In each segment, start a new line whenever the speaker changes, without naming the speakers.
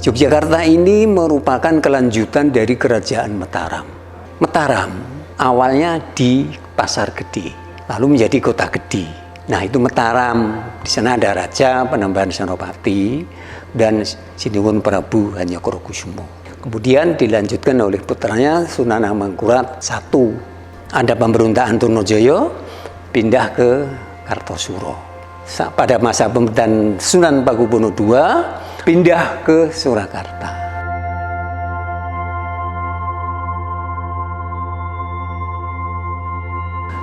Yogyakarta ini merupakan kelanjutan dari Kerajaan Mataram. Mataram awalnya di Pasar Gede, lalu menjadi Kota Gede. Nah, itu Mataram. Di sana ada Raja Panembahan Senopati dan Sinuwun Prabu Hanyakorokusumo. Kemudian dilanjutkan oleh putranya Sunan Amangkurat I. Ada pemberontakan Trunojoyo, pindah ke Kartosuro. Pada masa pemerintahan Sunan Pakubuwono II, pindah ke Surakarta.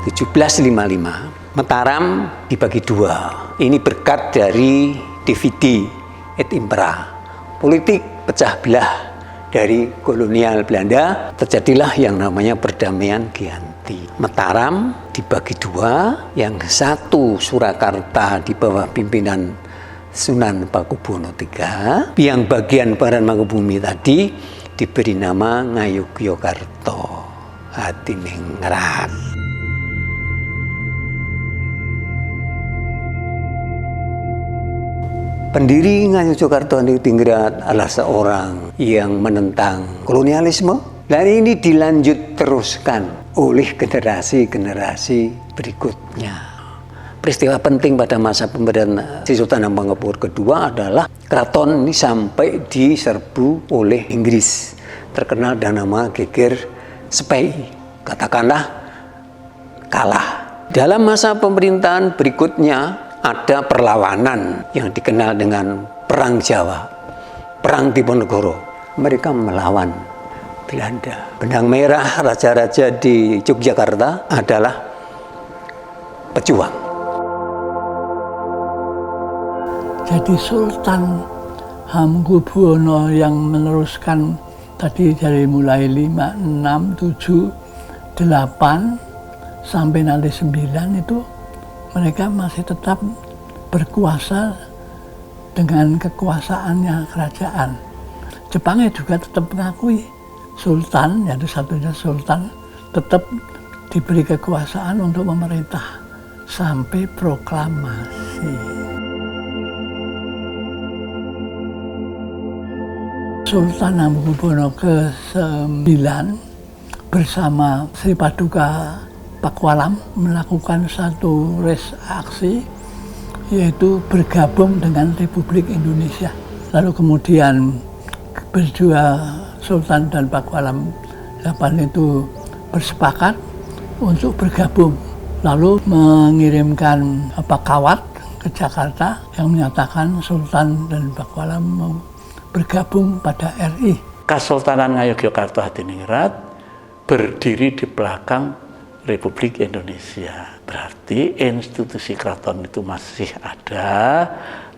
(1755) Mataram dibagi dua. Ini berkat dari Dividi et Impera. Politik pecah belah dari kolonial Belanda, terjadilah yang namanya perdamaian Giyanti. Mataram dibagi dua, yang satu Surakarta di bawah pimpinan Sunan Pakubuwono III, yang bagian Barat Mangkubumi tadi diberi nama Ngayogyakarta Hadiningrat. Pendiri Ngayogyakarta Hadiningrat adalah seorang yang menentang kolonialisme, dan ini dilanjut teruskan oleh generasi-generasi berikutnya. Peristiwa penting pada masa pemerintahan Sri Sultan Hamengkubuwono II adalah keraton ini sampai diserbu oleh Inggris, terkenal dengan nama Geger Sepei, katakanlah kalah. Dalam masa pemerintahan berikutnya ada perlawanan yang dikenal dengan Perang Jawa, Perang Diponegoro. Mereka melawan Belanda. Benang merah raja-raja di Yogyakarta adalah pejuang.
Jadi Sultan Hamengkubuwono yang meneruskan tadi dari mulai 5, 6, 7, 8 sampai nanti 9 itu mereka masih tetap berkuasa dengan kekuasaannya kerajaan. Jepangnya juga tetap mengakui Sultan, yaitu satunya Sultan, tetap diberi kekuasaan untuk memerintah sampai proklamasi. Sultan Hamengkubuwono ke-9 bersama Sri Paduka Pakualam melakukan satu aksi, yaitu bergabung dengan Republik Indonesia. Lalu kemudian berdua Sultan dan Pakualam 8 itu bersepakat untuk bergabung, lalu mengirimkan kawat ke Jakarta yang menyatakan Sultan dan Pakualam mau bergabung pada RI.
Kesultanan Ngayogyakarta Hadiningrat berdiri di belakang Republik Indonesia. Berarti institusi keraton itu masih ada,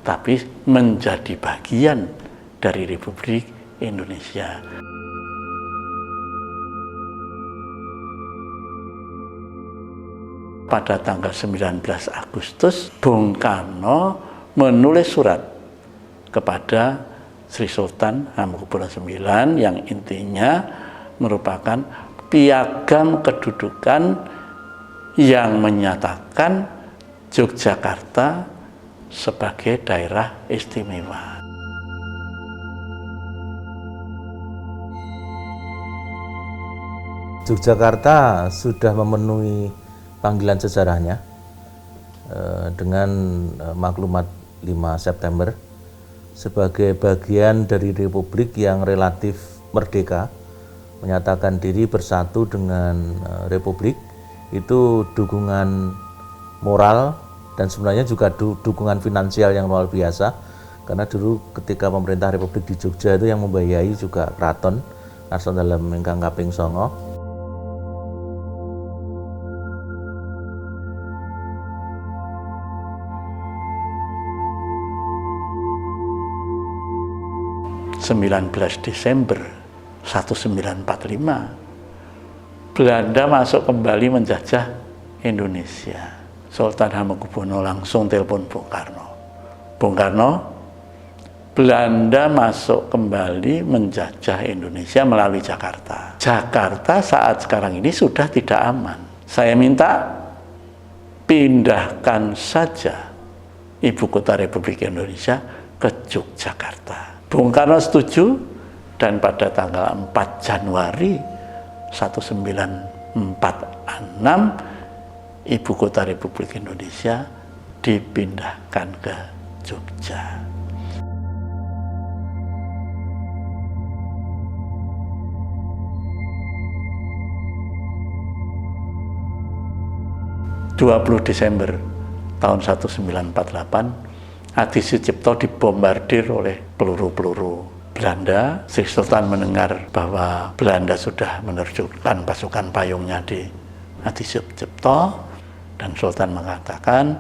tapi menjadi bagian dari Republik Indonesia. Pada tanggal 19 Agustus, Bung Karno menulis surat kepada Sri Sultan Hamengkubuwono IX yang intinya merupakan piagam kedudukan yang menyatakan Yogyakarta sebagai daerah istimewa.
Yogyakarta sudah memenuhi panggilan sejarahnya dengan maklumat 5 September sebagai bagian dari republik yang relatif merdeka, menyatakan diri bersatu dengan republik. Itu dukungan moral dan sebenarnya juga dukungan finansial yang luar biasa, karena dulu ketika pemerintah republik di Jogja itu yang membiayai juga keraton Narso Dalem ingkang kaping 9.
Desember 1945, Belanda masuk kembali menjajah Indonesia. Sultan Hamengkubuwono langsung telepon Bung Karno. Bung Karno, Belanda masuk kembali menjajah Indonesia melalui Jakarta. Jakarta saat sekarang ini sudah tidak aman. Saya minta pindahkan saja ibu kota Republik Indonesia ke Yogyakarta. Bung Karno setuju, dan pada tanggal 4 Januari 1946 Ibu Kota Republik Indonesia dipindahkan ke Jogja. Desember tahun 1948, Adi Sucipto dibombardir oleh peluru-peluru Belanda. Sri Sultan mendengar bahwa Belanda sudah menerjunkan pasukan payungnya di Adi Sucipto, dan Sultan mengatakan,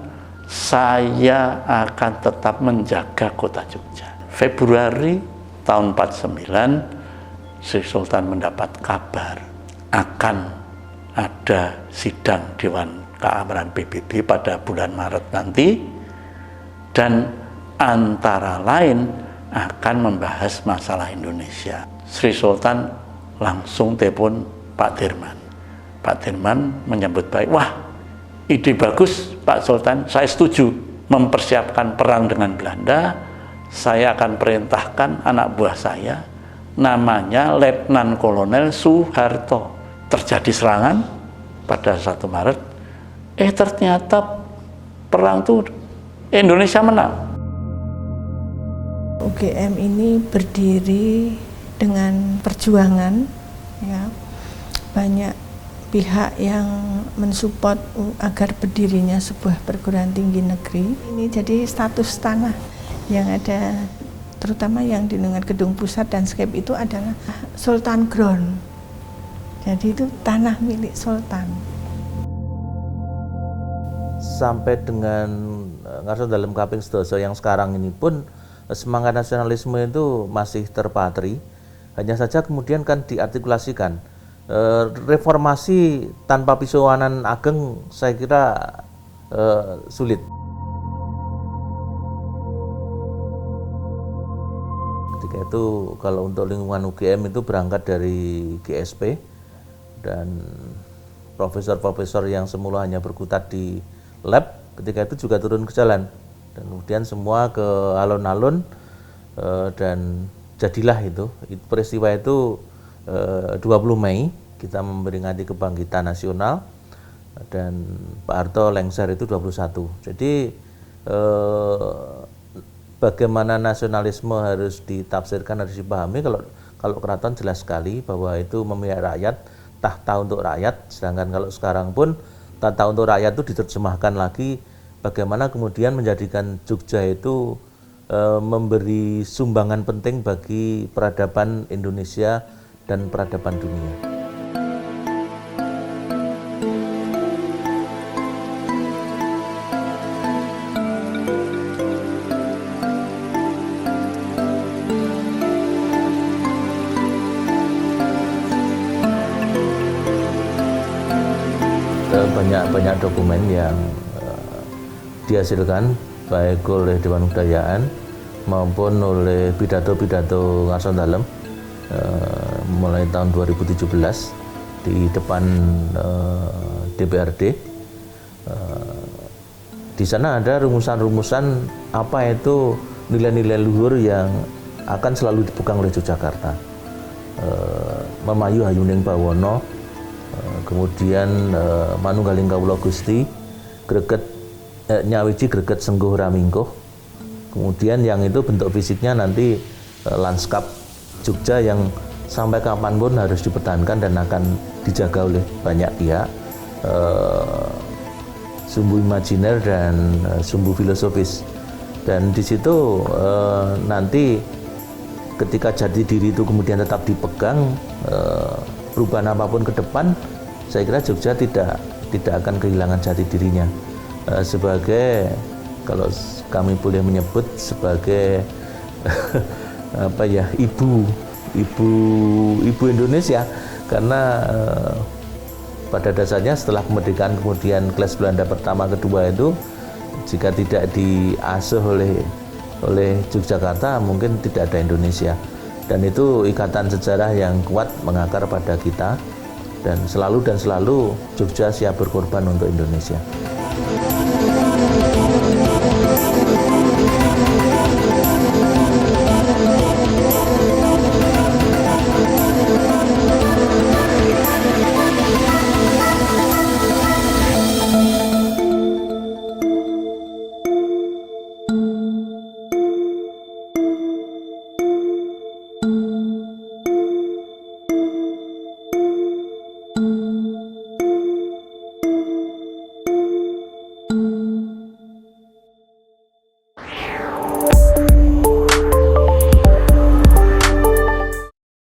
saya akan tetap menjaga kota Jogja. Februari tahun 49, Sri Sultan mendapat kabar akan ada sidang Dewan Keamanan PBB pada bulan Maret nanti, dan antara lain akan membahas masalah Indonesia. Sri Sultan langsung telepon Pak Dirman. Pak Dirman menyambut baik, wah ide bagus Pak Sultan, saya setuju mempersiapkan perang dengan Belanda. Saya akan perintahkan anak buah saya, namanya Letnan Kolonel Soeharto. Terjadi serangan pada 1 Maret, ternyata perang itu Indonesia menang.
UGM ini berdiri dengan perjuangan, ya, banyak pihak yang mensupport agar berdirinya sebuah perguruan tinggi negeri. Ini jadi status tanah yang ada, terutama yang di lingkungan Gedung Pusat dan Skep itu adalah Sultan Ground. Jadi itu tanah milik Sultan.
Sampai dengan Ngarsa dalam kaping sedoso yang sekarang ini pun semangat nasionalisme itu masih terpatri. Hanya saja kemudian kan diartikulasikan. Reformasi tanpa Pisowanan Ageng saya kira sulit. Ketika itu kalau untuk lingkungan UGM itu berangkat dari GSP, dan profesor-profesor yang semula hanya berkutat di lab ketika itu juga turun ke jalan, dan kemudian semua ke alun-alun, dan jadilah itu peristiwa itu 20 Mei kita memperingati kebangkitan nasional, dan Pak Harto lengser itu 21. Jadi bagaimana nasionalisme harus ditafsirkan, harus dipahami. Kalau keraton jelas sekali bahwa itu memihak rakyat, tahta untuk rakyat. Sedangkan kalau sekarang pun tahta untuk rakyat itu diterjemahkan lagi bagaimana kemudian menjadikan Jogja itu memberi sumbangan penting bagi peradaban Indonesia dan peradaban dunia. Banyak dokumen yang dihasilkan baik oleh Dewan Kebudayaan maupun oleh pidato-pidato Ngarsa Dalem mulai tahun 2017 di depan DPRD. Di sana ada rumusan-rumusan apa itu nilai-nilai luhur yang akan selalu dipegang oleh Yogyakarta. Memayu Hayuning Bawono, kemudian Manunggaling Kawula Gusti, greget nyawiji greget Sengguh Ramingkuh. Kemudian yang itu bentuk fisiknya nanti lanskap Jogja yang sampai kapanpun harus dipertahankan dan akan dijaga oleh banyak pihak. Sumbu imajiner dan sumbu filosofis. Dan di situ nanti ketika jati diri itu kemudian tetap dipegang, perubahan apapun ke depan, saya kira Jogja tidak akan kehilangan jati dirinya sebagai, kalau kami boleh menyebut sebagai apa ya, ibu Indonesia, karena pada dasarnya setelah kemerdekaan kemudian kelas Belanda pertama kedua itu jika tidak diasuh oleh Yogyakarta mungkin tidak ada Indonesia, dan itu ikatan sejarah yang kuat mengakar pada kita, dan selalu Jogja siap berkorban untuk Indonesia.